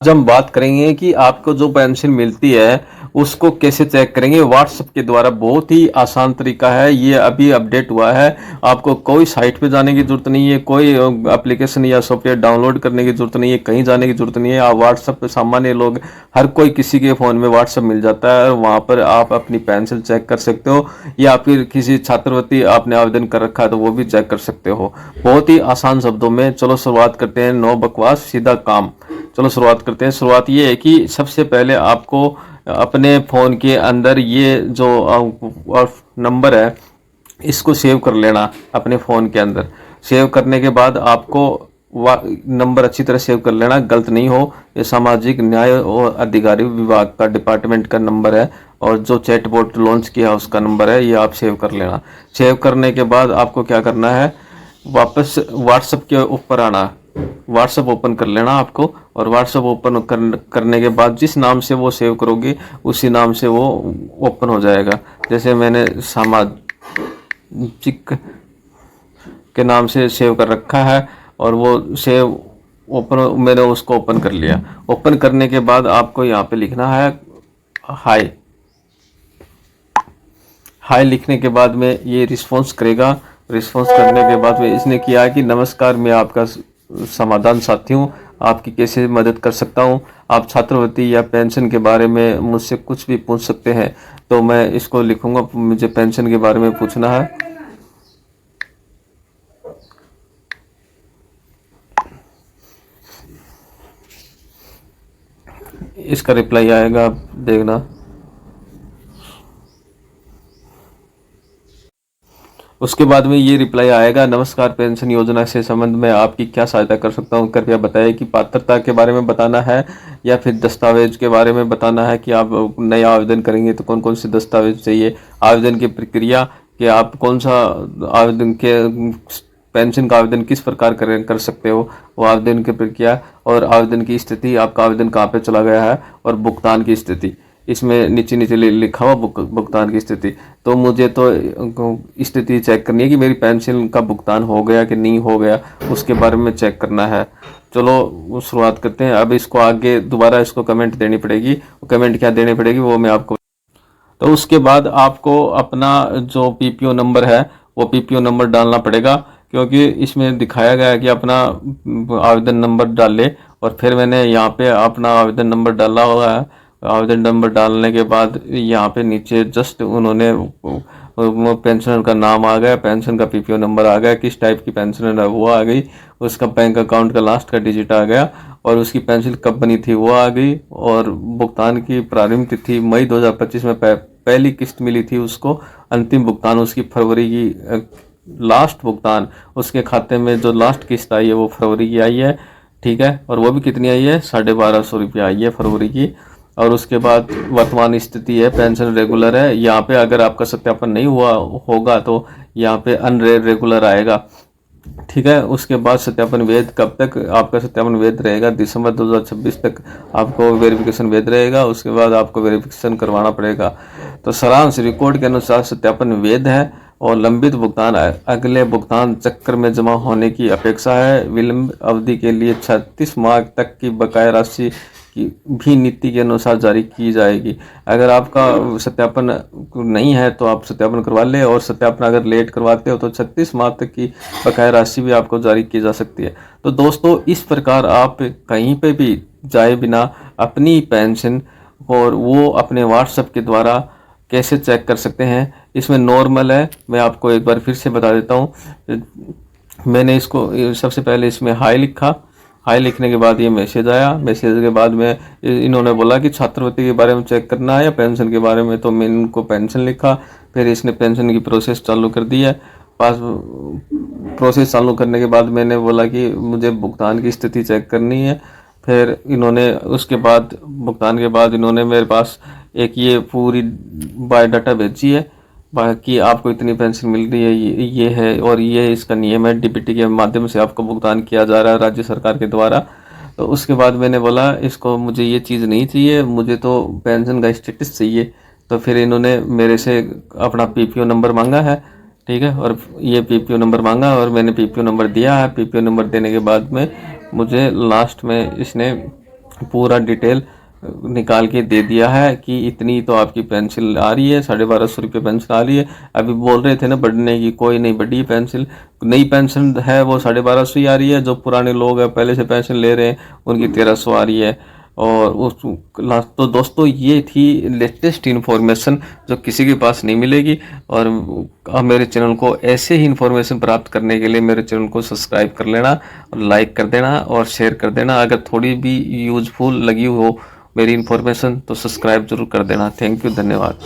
आज हम बात करेंगे कि आपको जो पेंशन मिलती है उसको कैसे चेक करेंगे व्हाट्सएप के द्वारा। बहुत ही आसान तरीका है, ये अभी अपडेट हुआ है। आपको कोई साइट पे जाने की जरूरत नहीं है, कोई एप्लीकेशन या सॉफ्टवेयर डाउनलोड करने की जरूरत नहीं है, कहीं जाने की जरूरत नहीं है। आप व्हाट्सएप पे, सामान्य लोग, हर कोई, किसी के फ़ोन में व्हाट्सएप मिल जाता है और वहाँ पर आप अपनी पेंशन चेक कर सकते हो, या फिर किसी छात्रवृत्ति आपने आवेदन कर रखा है तो वो भी चेक कर सकते हो बहुत ही आसान शब्दों में। चलो शुरुआत करते हैं, नो बकवास सीधा काम। चलो शुरुआत करते हैं। शुरुआत ये है कि सबसे पहले आपको अपने फ़ोन के अंदर ये जो नंबर है इसको सेव कर लेना अपने फ़ोन के अंदर। सेव करने के बाद आपको नंबर अच्छी तरह सेव कर लेना, गलत नहीं हो। ये सामाजिक न्याय और अधिकारी विभाग का, डिपार्टमेंट का नंबर है, और जो चैटबॉट लॉन्च किया उसका नंबर है, ये आप सेव कर लेना। सेव करने के बाद आपको क्या करना है, वापस व्हाट्सएप के ऊपर आना, व्हाट्सएप ओपन कर लेना आपको। और व्हाट्सएप ओपन करने के बाद जिस नाम से वो सेव करोगे उसी नाम से वो ओपन हो जाएगा। जैसे मैंने सामाजिक के नाम से सेव कर रखा है और वो सेव ओपन, मैंने उसको ओपन कर लिया। ओपन करने के बाद आपको यहाँ पे लिखना है हाय। हाय लिखने के बाद में ये रिस्पॉन्स करेगा। रिस्पॉन्स करने के बाद में इसने किया कि नमस्कार, मैं आपका समाधान साथी हूँ, आपकी कैसे मदद कर सकता हूँ। आप छात्रवृत्ति या पेंशन के बारे में मुझसे कुछ भी पूछ सकते हैं। तो मैं इसको लिखूंगा, मुझे पेंशन के बारे में पूछना है। इसका रिप्लाई आएगा, आप देखना। उसके बाद में ये रिप्लाई आएगा, नमस्कार, पेंशन योजना से संबंध में आपकी क्या सहायता कर सकता हूँ, कृपया बताएं कि पात्रता के बारे में बताना है या फिर दस्तावेज के बारे में बताना है कि आप नया आवेदन करेंगे तो कौन कौन से दस्तावेज चाहिए। आवेदन की प्रक्रिया कि आप कौन सा आवेदन के पेंशन का आवेदन किस प्रकार कर सकते हो, वो आवेदन की प्रक्रिया। और आवेदन की स्थिति, आपका आवेदन कहाँ पे चला गया है, और भुगतान की स्थिति इसमें नीचे नीचे लिखा हुआ भुगतान की स्थिति। तो मुझे तो स्थिति चेक करनी है कि मेरी पेंशन का भुगतान हो गया कि नहीं हो गया, उसके बारे में चेक करना है। चलो शुरुआत करते हैं। अब इसको आगे दोबारा इसको कमेंट देनी पड़ेगी। कमेंट क्या देनी पड़ेगी वो मैं आपको। तो उसके बाद आपको अपना जो पीपीओ नंबर है वो पीपीओ नंबर डालना पड़ेगा, क्योंकि इसमें दिखाया गया है कि अपना आवेदन नंबर डाल ले। और फिर मैंने यहाँ पे अपना आवेदन नंबर डाला हुआ है। आवेदन नंबर डालने के बाद यहाँ पे नीचे जस्ट उन्होंने पेंशनर का नाम आ गया, पेंशन का पीपीओ नंबर आ गया, किस टाइप की पेंशन है वो आ गई, उसका बैंक अकाउंट का लास्ट का डिजिट आ गया, और उसकी पेंशन कब बनी थी वो आ गई, और भुगतान की प्रारंभिक तिथि मई 2025 में पहली किस्त मिली थी उसको। अंतिम भुगतान उसकी फरवरी की, लास्ट भुगतान उसके खाते में जो लास्ट किस्त आई है वो फरवरी की आई है। ठीक है, और वो भी कितनी आई है, 1250 रुपये आई है फरवरी की। और उसके बाद वर्तमान स्थिति है, पेंशन रेगुलर है। यहाँ पे अगर आपका सत्यापन नहीं हुआ होगा तो यहाँ पे अनरेगुलर आएगा। ठीक है, उसके बाद सत्यापन वैध कब तक आपका सत्यापन वैध रहेगा, दिसंबर 2026 तक आपको वेरिफिकेशन वैध रहेगा। उसके बाद आपको वेरिफिकेशन करवाना पड़ेगा। तो सारांश, रिकॉर्ड के अनुसार सत्यापन वैध है और लंबित भुगतान अगले भुगतान चक्र में जमा होने की अपेक्षा है। विलंब अवधि के लिए 36 माह तक की बकाया राशि की भी नीति के अनुसार जारी की जाएगी। अगर आपका सत्यापन नहीं है तो आप सत्यापन करवा लें, और सत्यापन अगर लेट करवाते हो तो 36 माह तक की बकाया राशि भी आपको जारी की जा सकती है। तो दोस्तों, इस प्रकार आप कहीं पे भी जाए बिना अपनी पेंशन और वो अपने व्हाट्सएप के द्वारा कैसे चेक कर सकते हैं। इसमें नॉर्मल है, मैं आपको एक बार फिर से बता देता हूँ। मैंने इसको सबसे पहले इसमें हाई लिखा। हाई लिखने के बाद ये मैसेज आया। मैसेज के बाद में इन्होंने बोला कि छात्रवृत्ति के बारे में चेक करना है या पेंशन के बारे में, तो मैंने इनको पेंशन लिखा। फिर इसने पेंशन की प्रोसेस चालू कर दी है। पास प्रोसेस चालू करने के बाद मैंने बोला कि मुझे भुगतान की स्थिति चेक करनी है। फिर इन्होंने उसके बाद भुगतान के बाद इन्होंने मेरे पास एक ये पूरी बायोडाटा भेजी है, बाकी आपको इतनी पेंशन मिल रही है, ये है, और ये इसका नियम है, डीबीटी के माध्यम से आपको भुगतान किया जा रहा है राज्य सरकार के द्वारा। तो उसके बाद मैंने बोला इसको मुझे ये चीज़ नहीं चाहिए, मुझे तो पेंशन का स्टेटस चाहिए। तो फिर इन्होंने मेरे से अपना पीपीओ नंबर मांगा है। ठीक है, और ये पीपीओ नंबर मांगा और मैंने पीपीओ नंबर दिया है। पीपीओ नंबर देने के बाद में मुझे लास्ट में इसने पूरा डिटेल निकाल के दे दिया है कि इतनी तो आपकी पेंसिल आ रही है, 1250 रुपये पेंसिल आ रही है। अभी बोल रहे थे ना बढ़ने की, कोई नहीं बढ़ी पेंसिल, नई पेंसिल है वो 1250 ही आ रही है। जो पुराने लोग हैं पहले से पेंसिल ले रहे हैं उनकी 1300 आ रही है। और उस लास्ट तो दोस्तों ये थी लेटेस्ट इन्फॉर्मेशन जो किसी के पास नहीं मिलेगी। और मेरे चैनल को ऐसे ही इन्फॉर्मेशन प्राप्त करने के लिए मेरे चैनल को सब्सक्राइब कर लेना और लाइक कर देना और शेयर कर देना। अगर थोड़ी भी यूजफुल लगी हो मेरी इन्फॉर्मेशन तो सब्सक्राइब जरूर कर देना। थैंक यू, धन्यवाद।